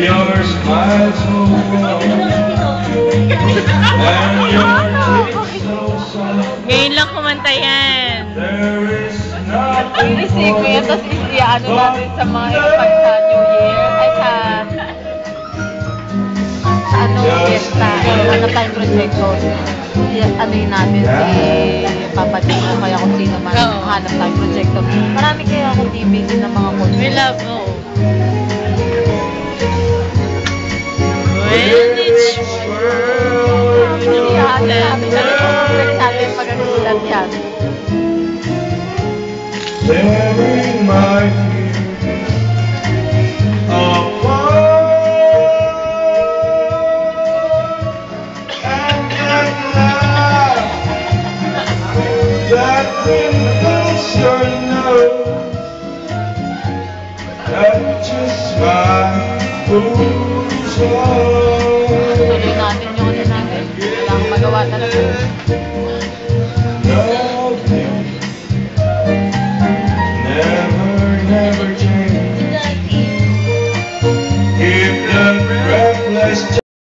your smile so warm, and your lips so soft. Ngayon lang kumanta yan. There is nothing Inisip ko yan, tapos ano natin sa mga impact sa New Year, ay sa ano, fiesta, ano tayong proyekto. Ano yun natin, si Papa Dino, kaya kung sino man, hanap tayong proyekto. Marami kaya akong DVD ng mga concert. We love mo. When it's world, Sabi natin pag-agulat yan. tearing my fears apart, and that laugh that wrinkles your nose touches my foolish heart. Tuloy natin yung ano natin. Wala akong magawa talaga.